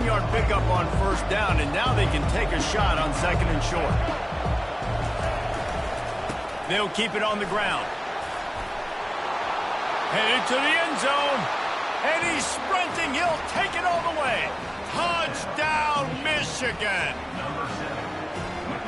10-yard pickup on first down, and now they can take a shot on second and short. They'll keep it on the ground. Headed to the end zone. And he's sprinting. He'll take it all the way. Touchdown, Michigan.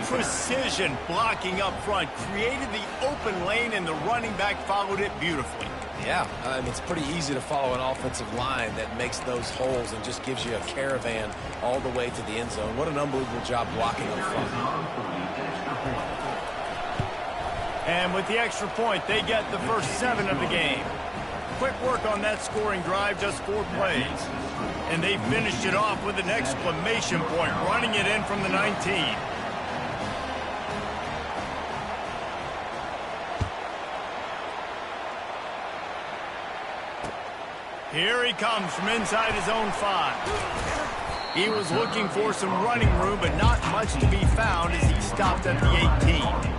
Precision blocking up front created the open lane, and the running back followed it beautifully. Yeah, it's pretty easy to follow an offensive line that makes those holes and just gives you a caravan all the way to the end zone. What an unbelievable job blocking up front. And with the extra point, they get the first 7 of the game. Quick work on that scoring drive, just 4 plays. And they finished it off with an exclamation point, running it in from the 19. Here he comes from inside his own 5. He was looking for some running room, but not much to be found as he stopped at the 18.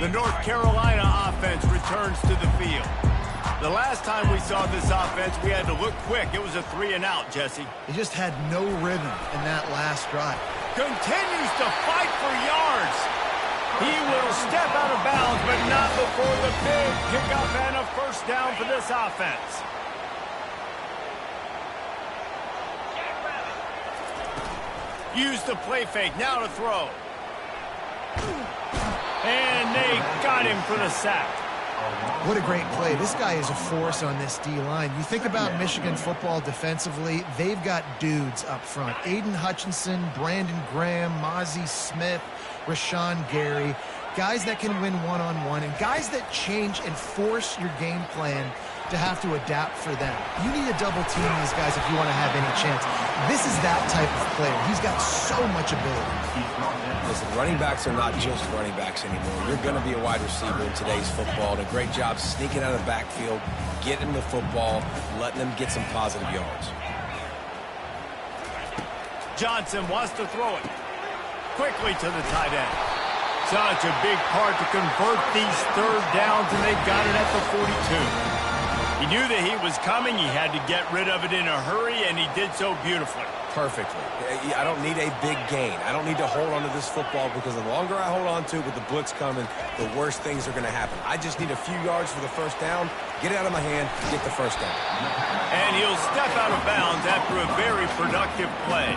The North Carolina offense returns to the field. The last time we saw this offense, we had to look quick. It was a 3-and-out, Jesse. He just had no rhythm in that last drive. Continues to fight for yards. He will step out of bounds, but not before the big pickup and a first down for this offense. Use the play fake, now to throw. And they got him for the sack. What a great play. This guy is a force on this D-line. You think about Michigan football defensively, they've got dudes up front. Aiden Hutchinson, Brandon Graham, Mozzie Smith, Rashawn Gary. Guys that can win one-on-one and guys that change and force your game plan to have to adapt for them. You need to double team these guys if you want to have any chance. This is that type of player. He's got so much ability. Listen, running backs are not just running backs anymore. You're going to be a wide receiver in today's football. And a great job sneaking out of the backfield, getting the football, letting them get some positive yards. Johnson wants to throw it quickly to the tight end. Such a big part to convert these third downs, and they got it at the 42. He knew that he was coming. He had to get rid of it in a hurry, and he did so beautifully. Perfectly. I don't need a big gain. I don't need to hold on to this football because the longer I hold on to it with the blitz coming, the worse things are going to happen. I just need a few yards for the first down, get it out of my hand, get the first down. And he'll step out of bounds after a very productive play.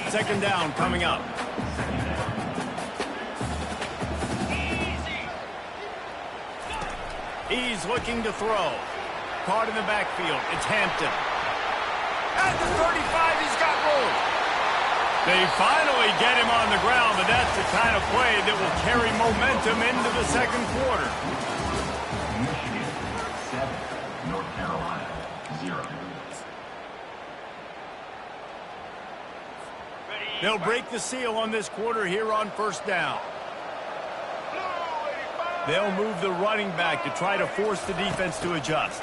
Second down coming up. He's looking to throw. Caught in the backfield. It's Hampton. At the 35, he's got room. They finally get him on the ground, but that's the kind of play that will carry momentum into the second quarter. Michigan 7, North Carolina 0. They'll break the seal on this quarter here on first down. They'll move the running back to try to force the defense to adjust.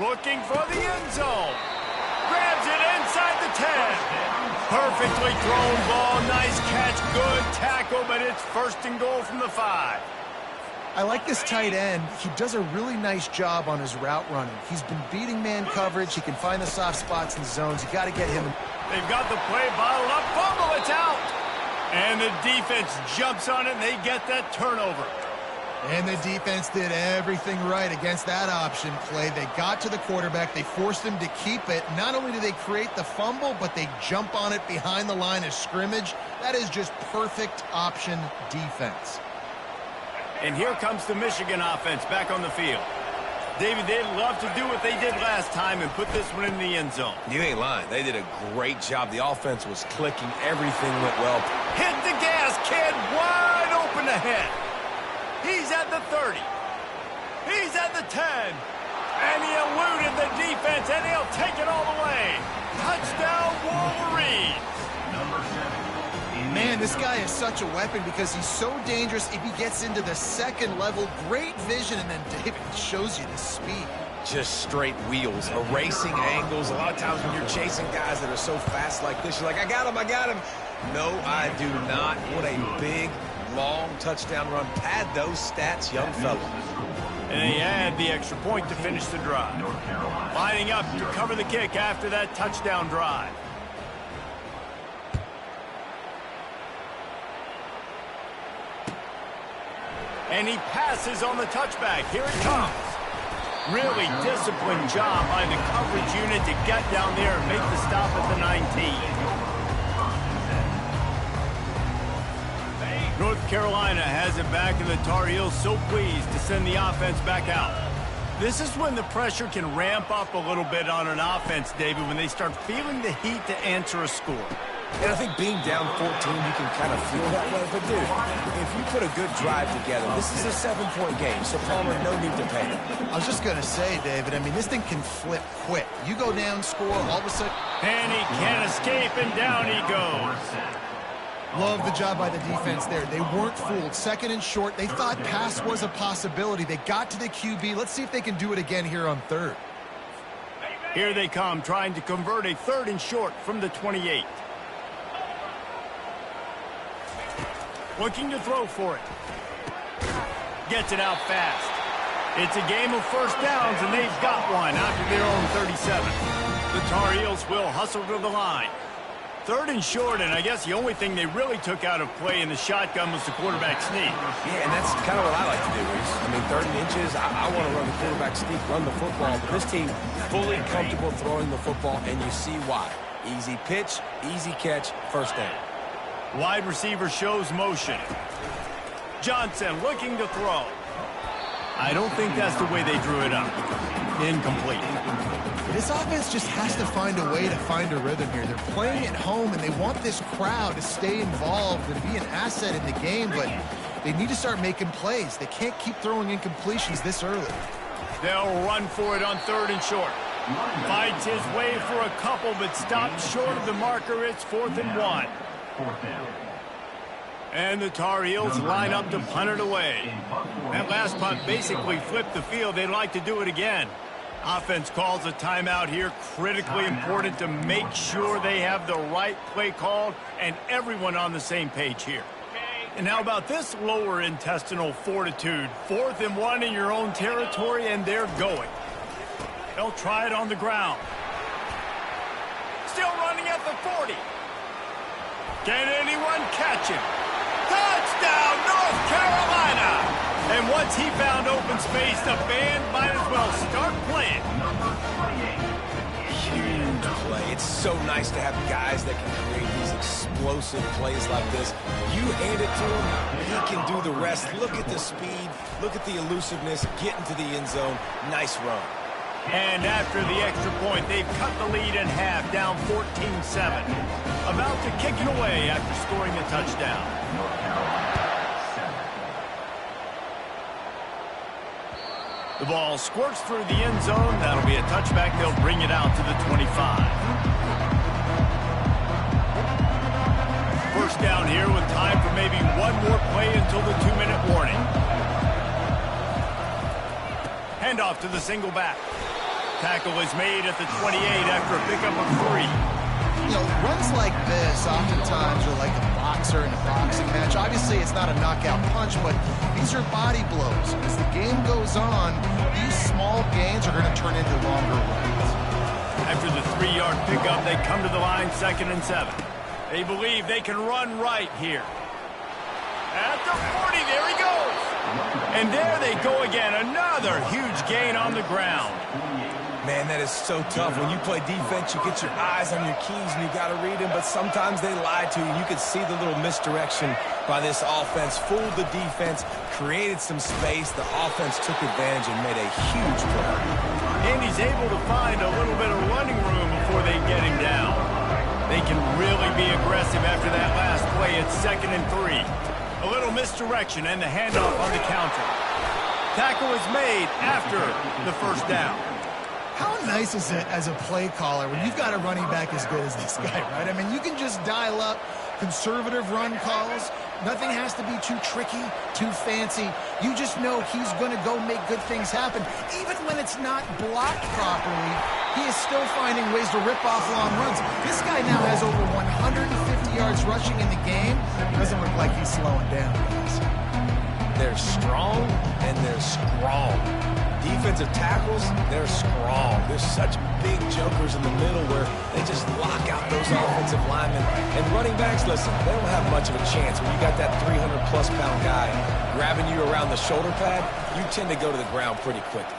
Looking for the end zone. Grabs it inside the 10. Perfectly thrown ball. Nice catch. Good tackle, but it's first and goal from the 5. I like this tight end. He does a really nice job on his route running. He's been beating man coverage. He can find the soft spots in the zones. You got to get him. They've got the play bottled up. Fumble, it's out. And the defense jumps on it, and they get that turnover. And the defense did everything right against that option play. They got to the quarterback. They forced him to keep it. Not only do they create the fumble, but they jump on it behind the line of scrimmage. That is just perfect option defense. And here comes the Michigan offense back on the field. David, they'd love to do what they did last time and put this one in the end zone. You ain't lying. They did a great job. The offense was clicking. Everything went well. Hit the gas, kid. Wide open ahead. He's at the 30. He's at the 10. And he eluded the defense, and he'll take it all the way. Touchdown, Wolverines. Number 7, Man, this guy is such a weapon because he's so dangerous if he gets into the second level. Great vision, and then David shows you the speed. Just straight wheels, erasing angles. A lot of times when you're chasing guys that are so fast like this, you're like, I got him, I got him. No, I do not. What a big, long touchdown run. Pad those stats, young fella. And they add the extra point to finish the drive. Lining up to cover the kick after that touchdown drive. And he passes on the touchback. Here it comes. Really disciplined job by the coverage unit to get down there and make the stop at the 19. North Carolina has it back, and the Tar Heels so pleased to send the offense back out. This is when the pressure can ramp up a little bit on an offense, David, when they start feeling the heat to answer a score. And I think being down 14, you can kind of feel that way. But, dude, if you put a good drive together, this is a 7-point game, so Palmer, no need to panic. I was just going to say, David, I mean, this thing can flip quick. You go down, score, all of a sudden... And he can't escape, and down he goes. Love the job by the defense there. They weren't fooled. Second and short, they thought pass was a possibility. They got to the QB. Let's see if they can do it again here on third. Here they come, trying to convert a third and short from the 28. Looking to throw for it. Gets it out fast. It's a game of first downs, and they've got one after their own 37. The Tar Heels will hustle to the line. Third and short, and I guess the only thing they really took out of play in the shotgun was the quarterback sneak. Yeah, and that's kind of what I like to do, Reese. I mean, 3rd and inches, I want to run the quarterback sneak, run the football, but this team fully comfortable throwing the football, and you see why. Easy pitch, easy catch, first down. Wide receiver shows motion. Johnson looking to throw. I don't think that's the way they drew it up. Incomplete. This offense just has to find a way to find a rhythm here. They're playing at home, and they want this crowd to stay involved and be an asset in the game, but they need to start making plays. They can't keep throwing incompletions this early. They'll run for it on 3rd and short. Fights his way for a couple, but stops short of the marker. It's 4th and 1. And the Tar Heels line up to punt it away. That last punt basically flipped the field. They'd like to do it again. Offense calls a timeout here. Critically important to make sure they have the right play called and everyone on the same page here. And how about this lower intestinal fortitude? 4th and 1 in your own territory, and they're going. They'll try it on the ground. Still running at the 40. Can anyone catch him? Touchdown, North Carolina! And once he found open space, the band might as well start playing. Huge play. It's so nice to have guys that can create these explosive plays like this. You hand it to him, he can do the rest. Look at the speed. Look at the elusiveness. Get into the end zone. Nice run. And after the extra point, they've cut the lead in half, down 14-7. About to kick it away after scoring a touchdown. The ball squirts through the end zone. That'll be a touchback. They'll bring it out to the 25. First down here with time for maybe one more play until the 2-minute warning. Handoff to the single back. Tackle is made at the 28 after a pickup of 3. You know, runs like this oftentimes are like a boxer in a boxing match. Obviously, it's not a knockout punch, but these are body blows. As the game goes on, these small gains are going to turn into longer runs. After the 3-yard pickup, they come to the line, 2nd and 7. They believe they can run right here. At the 40, there he goes. And there they go again, another huge gain on the ground. Man, that is so tough. When you play defense, you get your eyes on your keys and you got to read them, but sometimes they lie to you. You can see the little misdirection by this offense. Fooled the defense, created some space. The offense took advantage and made a huge play. And he's able to find a little bit of running room before they get him down. They can really be aggressive after that last play. It's 2nd and 3. A little misdirection and the handoff on the counter. Tackle is made after the first down. How nice is it as a play caller when you've got a running back as good as this guy, right? I mean, you can just dial up conservative run calls. Nothing has to be too tricky, too fancy. You just know he's going to go make good things happen. Even when it's not blocked properly, he is still finding ways to rip off long runs. This guy now has over 150 yards rushing in the game. Doesn't look like he's slowing down, guys. They're strong and they're strong. Defensive tackles, they're strong. There's such big jokers in the middle where they just lock out those offensive linemen. And running backs, listen, they don't have much of a chance. When you got that 300-plus pound guy grabbing you around the shoulder pad, you tend to go to the ground pretty quickly.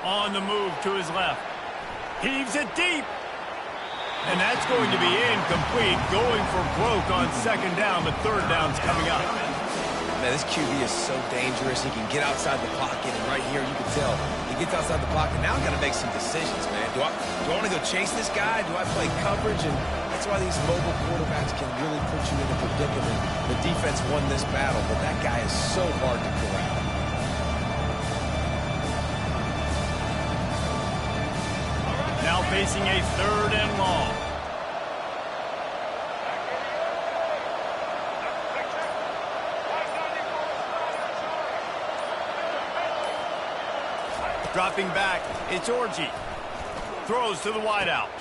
On the move to his left. Heaves it deep. And that's going to be incomplete. Going for broke on second down, but third down's coming up. Man, this QB is so dangerous. He can get outside the pocket, and right here you can tell he gets outside the pocket. Now I've got to make some decisions, man. Do I want to go chase this guy? Do I play coverage? And that's why these mobile quarterbacks can really put you in a predicament. The defense won this battle, but that guy is so hard to corral. Now facing a third and long. Dropping back, it's Orji. Throws to the wideout.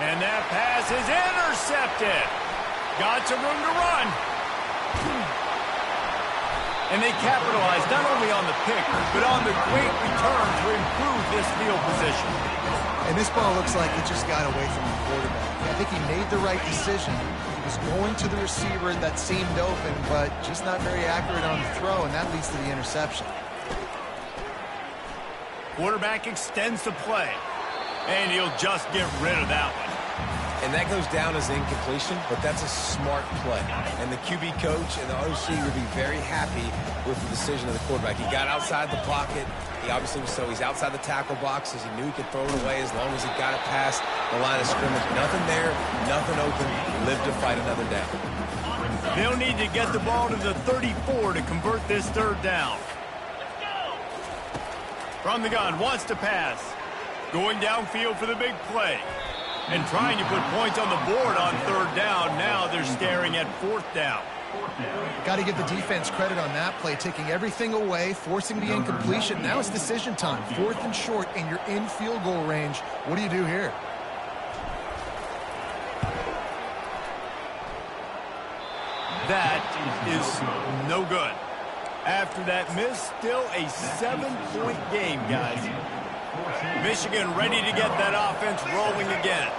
And that pass is intercepted. Got some room to run. And they capitalized not only on the pick, but on the great return to improve this field position. And this ball looks like it just got away from the quarterback. I think he made the right decision. He was going to the receiver that seemed open, but just not very accurate on the throw, and that leads to the interception. Quarterback extends the play, and he'll just get rid of that one. And that goes down as incompletion, but that's a smart play. And the QB coach and the OC will be very happy with the decision of the quarterback. He got outside the pocket. He obviously was he's outside the tackle boxes. He knew he could throw it away as long as he got it past the line of scrimmage. Nothing there, nothing open. Live to fight another down. They'll need to get the ball to the 34 to convert this third down. From the gun, wants to pass. Going downfield for the big play. And trying to put points on the board on third down. Now they're staring at fourth down. Got to give the defense credit on that play, taking everything away, forcing the incompletion. Now it's decision time. Fourth and short, and you're in field goal range. What do you do here? That is no good. After that miss, still a 7-point game, guys. Michigan ready to get that offense rolling again.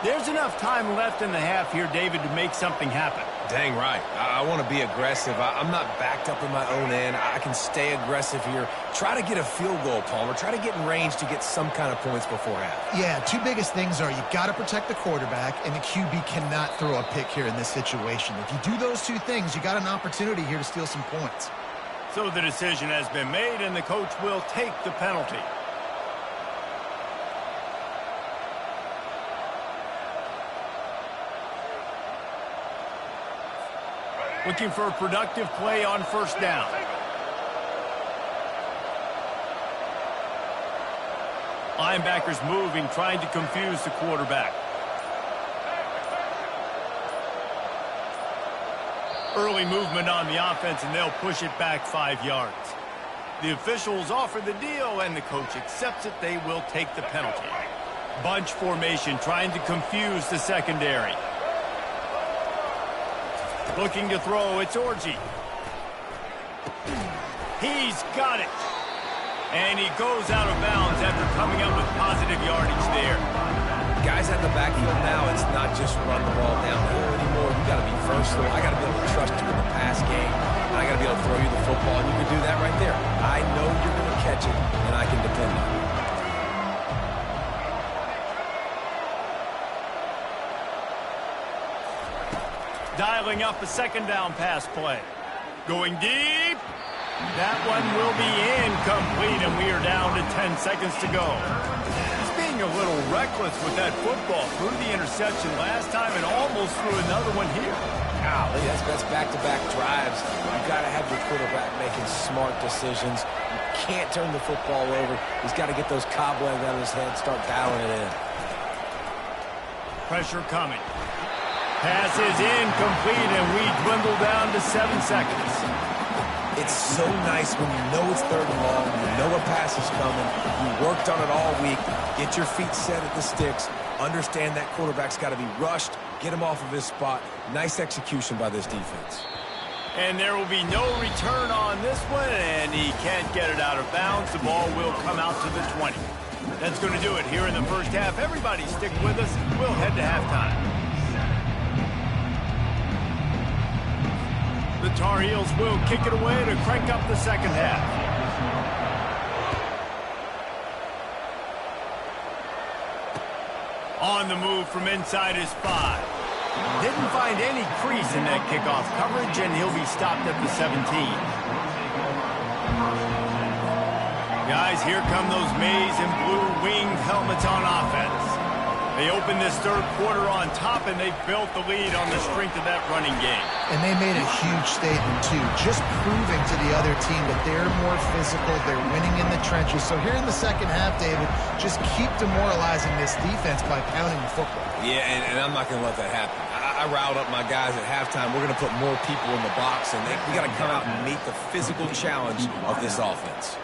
There's enough time left in the half here, David, to make something happen. Dang right. I want to be aggressive. I'm not backed up in my own end. I can stay aggressive here. Try to get a field goal, Palmer. Try to get in range to get some kind of points before half. Yeah, two biggest things are you got to protect the quarterback, and the QB cannot throw a pick here in this situation. If you do those two things, you got an opportunity here to steal some points. So the decision has been made, and the coach will take the penalty. Looking for a productive play on first down. Linebackers moving, trying to confuse the quarterback. Early movement on the offense, and they'll push it back 5 yards. The officials offer the deal, and the coach accepts it. They will take the penalty. Bunch formation, trying to confuse the secondary. Looking to throw, it's Orji. He's got it. And he goes out of bounds after coming up with positive yardage there. Guys at the backfield now, it's not just run the ball downhill anymore. You got to be versatile. I got to be able to trust you in the pass game. And I got to be able to throw you the football, and you can do that right there. I know you're going to catch it, and I can depend on it. Dialing up a second down pass play. Going deep. That one will be incomplete, and we are down to 10 seconds to go. He's being a little reckless with that football. Threw the interception last time and almost threw another one here. Golly, that's back-to-back drives. You've got to have your quarterback making smart decisions. You can't turn the football over. He's got to get those cobwebs out of his head, start dialing it in. Pressure coming. Pass is incomplete, and we dwindle down to 7 seconds. It's so nice when you know it's 3rd and long, you know a pass is coming, you worked on it all week, get your feet set at the sticks, understand that quarterback's got to be rushed, get him off of his spot. Nice execution by this defense. And there will be no return on this one, and he can't get it out of bounds. The ball will come out to the 20. That's going to do it here in the first half. Everybody stick with us. We'll head to halftime. The Tar Heels will kick it away to crank up the second half. On the move from inside his 5. Didn't find any crease in that kickoff coverage, and he'll be stopped at the 17. Guys, here come those maize and blue winged helmets on offense. They opened this 3rd quarter on top, and they built the lead on the strength of that running game. And they made a huge statement, too, just proving to the other team that they're more physical, they're winning in the trenches. So here in the second half, David, just keep demoralizing this defense by pounding the football. Yeah, and I'm not going to let that happen. I riled up my guys at halftime. We're going to put more people in the box, and we got to come out and meet the physical challenge of this offense.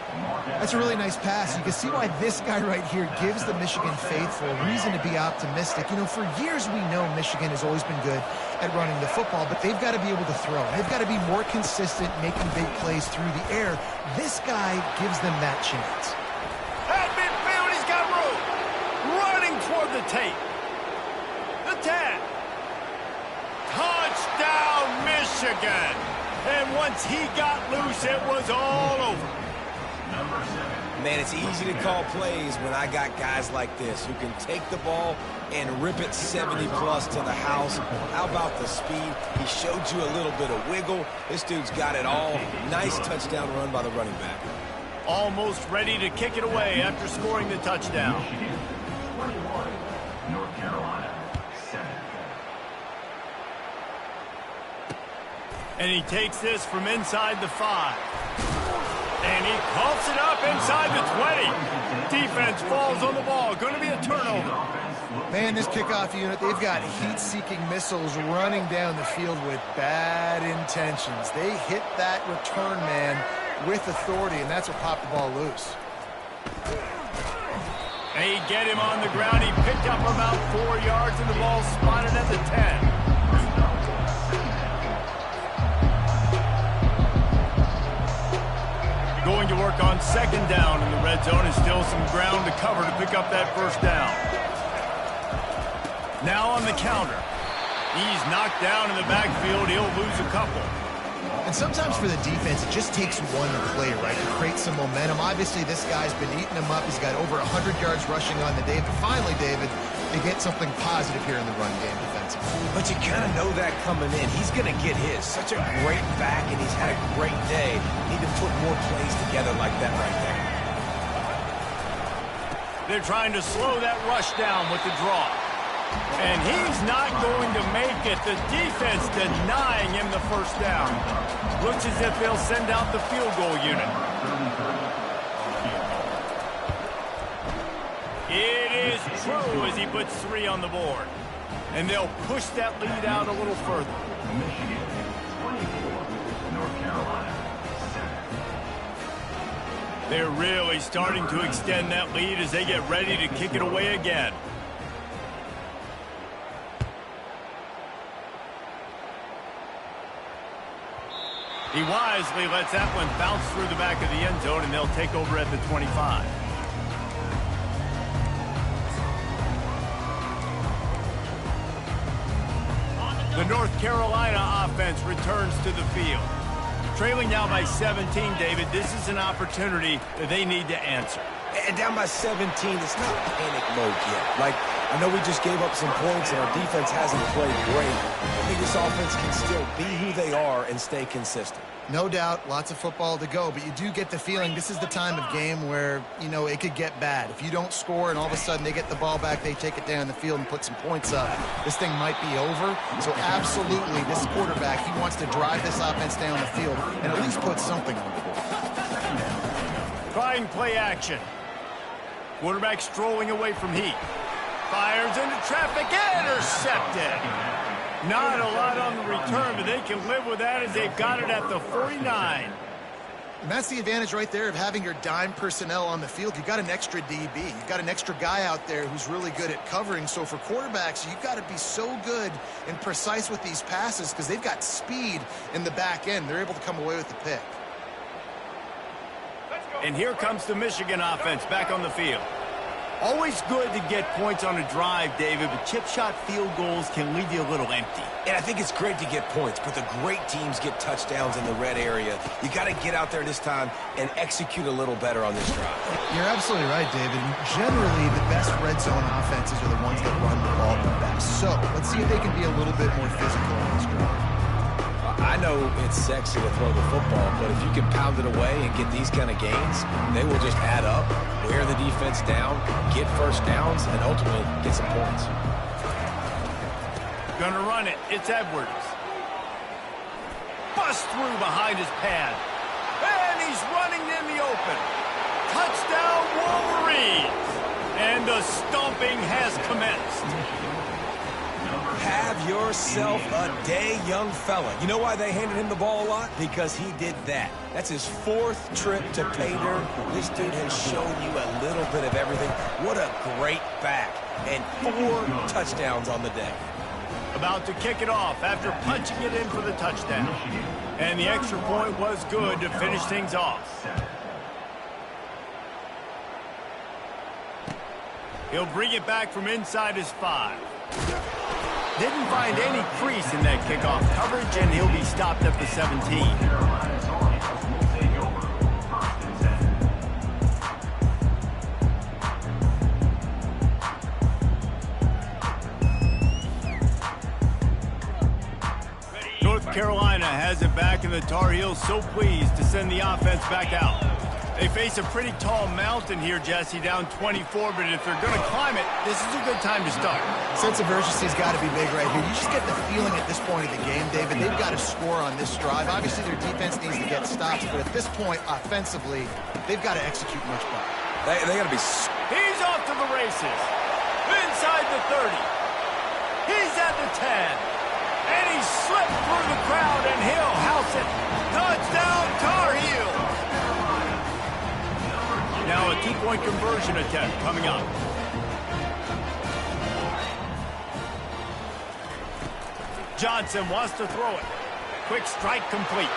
That's a really nice pass. You can see why this guy right here gives the Michigan faithful reason to be optimistic. You know, for years we know Michigan has always been good at running the football, but they've got to be able to throw. They've got to be more consistent making big plays through the air. This guy gives them that chance. At midfield, he's got room. Running toward the tape. The tag. Touchdown, Michigan. And once he got loose, it was all over. Man, it's easy to call plays when I got guys like this who can take the ball and rip it 70-plus to the house. How about the speed? He showed you a little bit of wiggle. This dude's got it all. Nice touchdown run by the running back. Almost ready to kick it away after scoring the touchdown. Michigan 21, North Carolina 7. And he takes this from inside the 5. And he coughs it up inside the 20. Defense falls on the ball. Going to be a turnover. Man, this kickoff unit, they've got heat-seeking missiles running down the field with bad intentions. They hit that return man with authority, and that's what popped the ball loose. They get him on the ground. He picked up about 4 yards, and the ball spotted at the 10. Going to work on 2nd down in the red zone, and still some ground to cover to pick up that 1st down. Now on the counter. He's knocked down in the backfield. He'll lose a couple. And sometimes for the defense, it just takes one play, right, to create some momentum. Obviously, this guy's been eating them up. He's got over 100 yards rushing on the day. But finally, David, they get something positive here in the run game defensively. But you kind of know that coming in. He's going to get his. Such a great back, and he's had a great day. Need to put more plays together like that right there. They're trying to slow that rush down with the draw. And he's not going to make it. The defense denying him the 1st down. Looks as if they'll send out the field goal unit. It is true as he puts 3 on the board. And they'll push that lead out a little further. Michigan 24, North Carolina 7. They're really starting to extend that lead as they get ready to kick it away again. He wisely lets that one bounce through the back of the end zone, and they'll take over at the 25. The North Carolina offense returns to the field. Trailing now by 17, David, this is an opportunity that they need to answer. And down by 17, it's not panic mode yet. Like, I know we just gave up some points and our defense hasn't played great. I think this offense can still be who they are and stay consistent. No doubt, lots of football to go, but you do get the feeling this is the time of game where, you know, it could get bad. If you don't score and all of a sudden they get the ball back, they take it down the field and put some points up, this thing might be over. So absolutely, this quarterback, he wants to drive this offense down the field and at least put something on the board. Trying play action. Quarterback strolling away from heat. Fires into traffic, intercepted. Not a lot on the return, but they can live with that as they've got it at the 49. And that's the advantage right there of having your dime personnel on the field. You've got an extra DB. You've got an extra guy out there who's really good at covering. So for quarterbacks, you've got to be so good and precise with these passes because they've got speed in the back end. They're able to come away with the pick. And here comes the Michigan offense back on the field. Always good to get points on a drive, David, but chip shot field goals can leave you a little empty. And I think it's great to get points, but the great teams get touchdowns in the red area. You got to get out there this time and execute a little better on this drive. You're absolutely right, David. Generally, the best red zone offenses are the ones that run the ball the best. So let's see if they can be a little bit more physical on this drive. I know it's sexy to throw the football, but if you can pound it away and get these kind of gains, they will just add up, wear the defense down, get first downs, and ultimately get some points. Gonna run it. It's Edwards. Bust through behind his pad. And he's running in the open. Touchdown, Wolverines! And the stomping has commenced. Have yourself a day, young fella. You know why they handed him the ball a lot? Because he did that. That's his 4th trip to pay dirt. This dude has shown you a little bit of everything. What a great back. And 4 touchdowns on the day. About to kick it off after punching it in for the touchdown. And the extra point was good to finish things off. He'll bring it back from inside his 5. Didn't find any crease in that kickoff coverage, and he'll be stopped at the 17. North Carolina has it back, and the Tar Heels so pleased to send the offense back out. They face a pretty tall mountain here, Jesse, down 24, but if they're going to climb it, this is a good time to start. Sense of urgency's got to be big right here. You just get the feeling at this point of the game, David, they've got to score on this drive. Obviously, their defense needs to get stops, but at this point, offensively, they've got to execute much better. They got to be... He's off to the races. Inside the 30. He's at the 10. And he slipped through the crowd, and he'll house it. Touchdown, Tar Heels. Now a 2-point conversion attempt coming up. Johnson wants to throw it. Quick strike complete.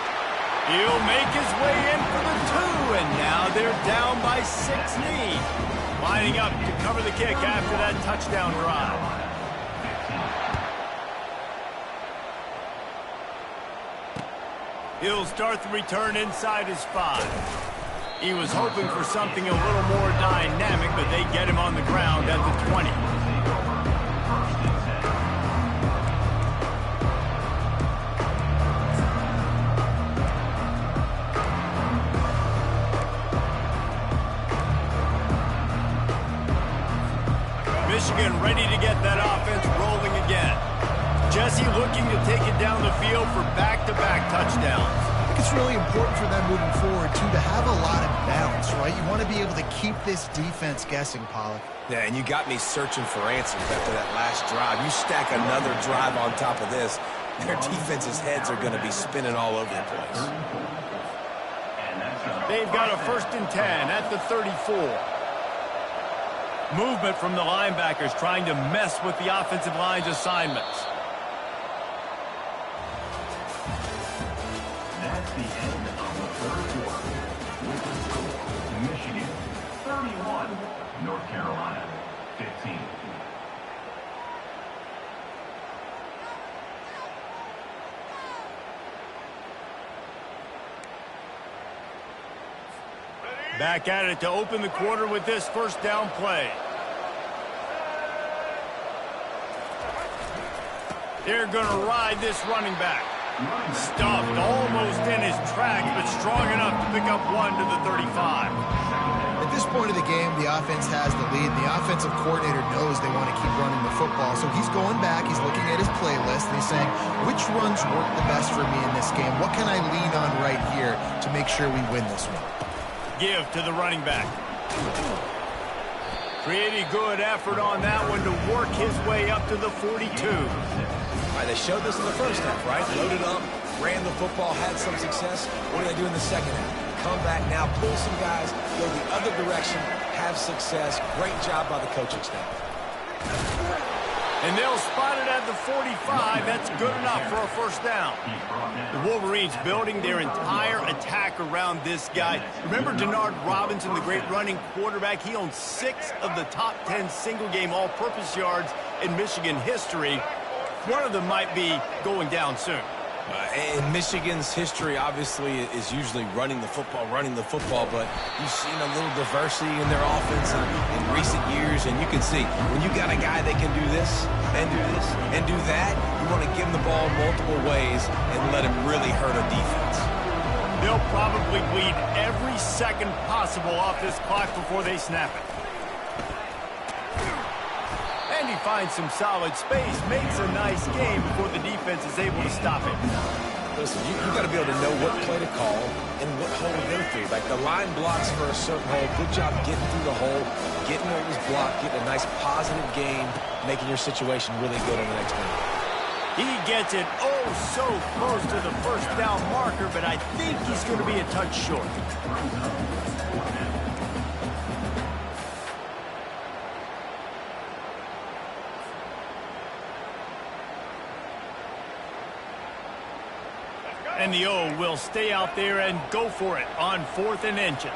He'll make his way in for the 2, and now they're down by 16. Lining up to cover the kick after that touchdown drive. He'll start the return inside his 5. He was hoping for something a little more dynamic, but they get him on the ground at the 20. Michigan ready to get that offense rolling again. Jesse looking to take it down the field for back-to-back touchdowns. It's really important for them moving forward, too, to have a lot of balance, right? You want to be able to keep this defense guessing, Pollack. Yeah, and you got me searching for answers after that last drive. You stack another drive on top of this, their defense's heads are going to be spinning all over the place. They've got a 1st and 10 at the 34. Movement from the linebackers trying to mess with the offensive line's assignments. That's the end of the 3rd quarter. With the score, Michigan 31, North Carolina 15. Back at it to open the quarter with this 1st down play. They're going to ride this running back. Stuffed almost in his tracks, but strong enough to pick up 1 to the 35. At this point of the game, the offense has the lead. The offensive coordinator knows they want to keep running the football. So he's going back, he's looking at his playlist, and he's saying, which runs work the best for me in this game? What can I lean on right here to make sure we win this one? Give to the running back. Pretty good effort on that one to work his way up to the 42. All right, they showed this in the first half, right? Loaded up, ran the football, had some success. What do they do in the second half? Come back now, pull some guys, go the other direction, have success. Great job by the coaching staff. And they'll spot it at the 45. That's good enough for a first down. The Wolverines building their entire attack around this guy. Remember Denard Robinson, the great running quarterback? He owns 6 of the top 10 single-game all-purpose yards in Michigan history. One of them might be going down soon. And Michigan's history, obviously, is usually running the football, but you've seen a little diversity in their offense in recent years, and you can see when you got a guy that can do this and do that, you want to give him the ball multiple ways and let him really hurt a defense. They'll probably bleed every second possible off this clock before they snap it. And he finds some solid space, makes a nice game before the defense is able to stop it. Listen, you got to be able to know what play to call and what hole to go through. Like the line blocks for a certain hole. Good job getting through the hole, getting what was blocked, getting a nice positive game, making your situation really good on the next one. He gets it oh so close to the first down marker, but I think he's going to be a touch short. And the O will stay out there and go for it on 4th and inches.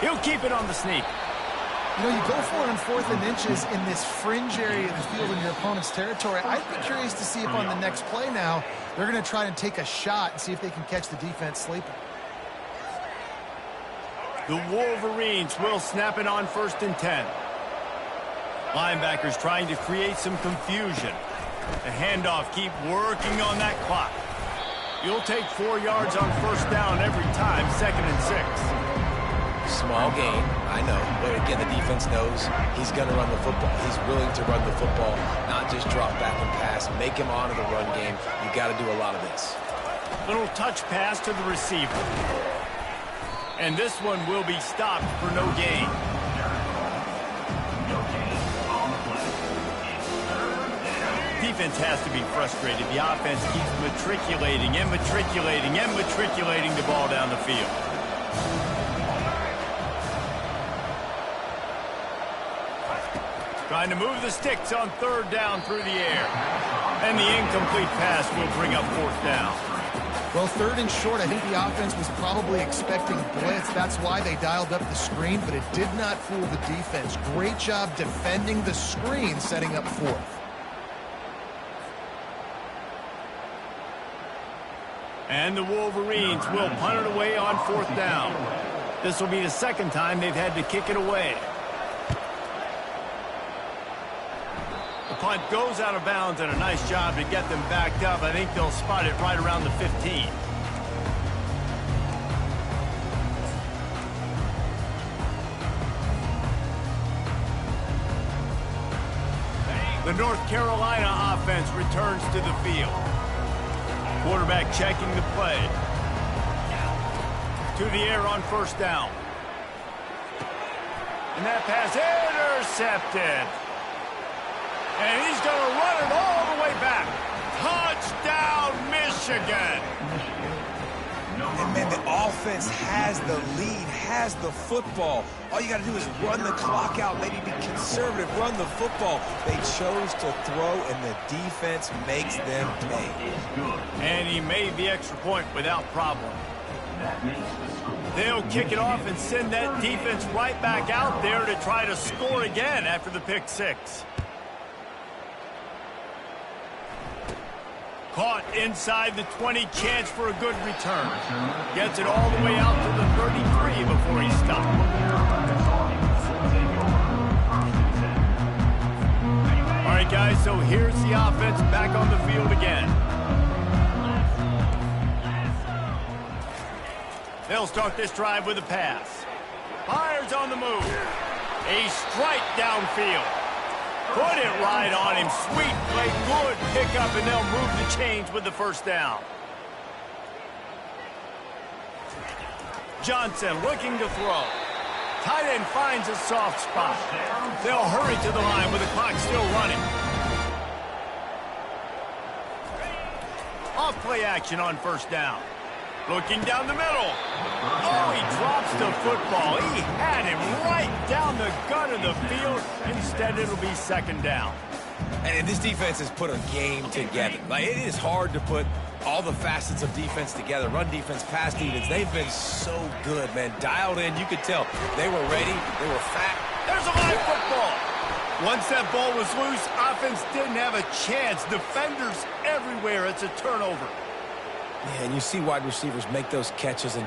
He'll keep it on the sneak. You know, you go for it on 4th and inches in this fringe area of the field in your opponent's territory. I'd be curious to see if on the next play now, they're going to try and take a shot and see if they can catch the defense sleeping. The Wolverines will snap it on 1st and 10. Linebackers trying to create some confusion. The handoff, keep working on that clock. You'll take 4 yards on first down every time, 2nd and 6. Small gain, I know. But again, the defense knows he's going to run the football. He's willing to run the football, not just drop back and pass. Make him honor the run game. You got to do a lot of this. Little touch pass to the receiver. And this one will be stopped for no gain. Defense has to be frustrated. The offense keeps matriculating and matriculating and matriculating the ball down the field. Trying to move the sticks on 3rd down through the air. And the incomplete pass will bring up 4th down. Well, 3rd and short, I think the offense was probably expecting blitz. That's why they dialed up the screen, but it did not fool the defense. Great job defending the screen, setting up 4th. And the Wolverines will punt it away on 4th down. This will be the 2nd time they've had to kick it away. The punt goes out of bounds, and a nice job to get them backed up. I think they'll spot it right around the 15. The North Carolina offense returns to the field. Quarterback checking the play. To the air on 1st down. And that pass intercepted. And he's going to run it all the way back. Touchdown, Michigan. And, man, the offense has the lead, has the football. All you got to do is run the clock out, maybe be conservative, run the football. They chose to throw, and the defense makes them pay. And he made the extra point without problem. They'll kick it off and send that defense right back out there to try to score again after the pick 6. Caught inside the 20, chance for a good return. Gets it all the way out to the 33 before he stopped. All right, guys, so here's the offense back on the field again. They'll start this drive with a pass. Fires on the move. A strike downfield. Put it right on him. Sweet play, good pickup, and they'll move the chains with the first down. Johnson looking to throw. Tight end finds a soft spot. They'll hurry to the line with the clock still running. off play action on first down. Looking down the middle. Oh, he drops the football. He had him right down the gut of the field. Instead, it'll be second down. And this defense has put a game together. Like, it is hard to put all the facets of defense together. Run defense, pass defense. They've been so good, man. Dialed in. You could tell they were ready. They were fat. There's a live football. Once that ball was loose, offense didn't have a chance. Defenders everywhere. It's a turnover. Yeah, and you see wide receivers make those catches and